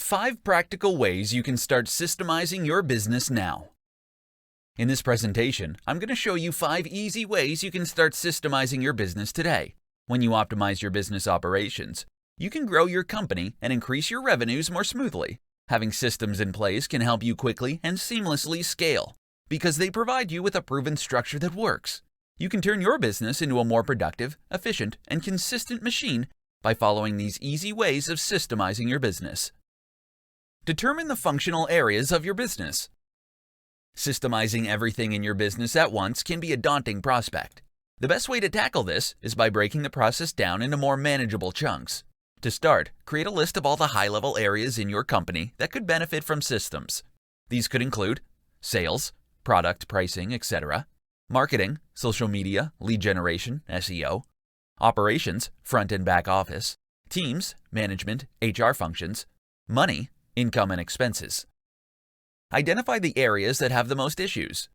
5 practical ways you can start systemizing your business now. In this presentation, I'm going to show you 5 easy ways you can start systemizing your business today. When you optimize your business operations, you can grow your company and increase your revenues more smoothly. Having systems in place can help you quickly and seamlessly scale because they provide you with a proven structure that works. You can turn your business into a more productive, efficient, and consistent machine by following these easy ways of systemizing your business. Determine the functional areas of your business. Systemizing everything in your business at once can be a daunting prospect. The best way to tackle this is by breaking the process down into more manageable chunks. To start, create a list of all the high-level areas in your company that could benefit from systems. These could include sales, product pricing, etc., marketing, social media, lead generation, SEO, operations, front and back office, teams, management, HR functions, money, income and expenses. Identify the areas that have the most issues.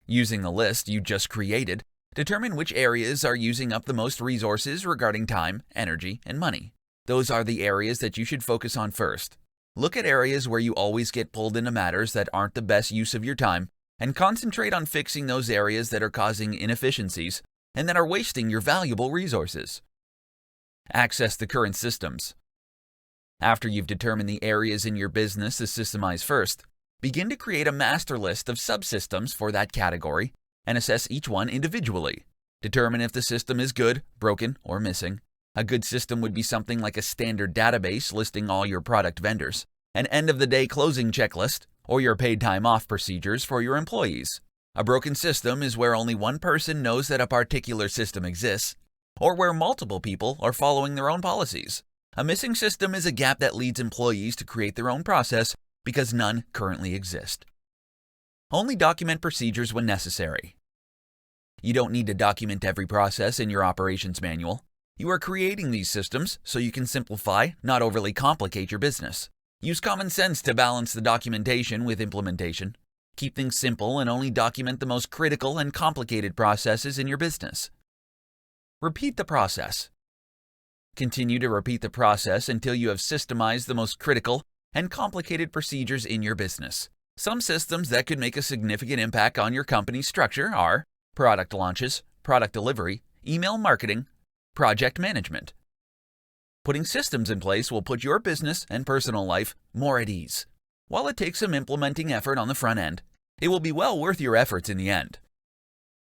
Using the list you just created, determine which areas are using up the most resources regarding time, energy, and money. Those are the areas that you should focus on first. Look at areas where you always get pulled into matters that aren't the best use of your time and concentrate on fixing those areas that are causing inefficiencies and that are wasting your valuable resources. Access the current systems. After you've determined the areas in your business to systemize first, begin to create a master list of subsystems for that category and assess each one individually. Determine if the system is good, broken, or missing. A good system would be something like a standard database listing all your product vendors, an end-of-the-day closing checklist, or your paid time off procedures for your employees. A broken system is where only one person knows that a particular system exists, or where multiple people are following their own policies. A missing system is a gap that leads employees to create their own process because none currently exist. Only document procedures when necessary. You don't need to document every process in your operations manual. You are creating these systems so you can simplify, not overly complicate your business. Use common sense to balance the documentation with implementation. Keep things simple and only document the most critical and complicated processes in your business. Repeat the process. Continue to repeat the process until you have systemized the most critical and complicated procedures in your business. Some systems that could make a significant impact on your company's structure are product launches, product delivery, email marketing, project management. Putting systems in place will put your business and personal life more at ease. While it takes some implementing effort on the front end, it will be well worth your efforts in the end.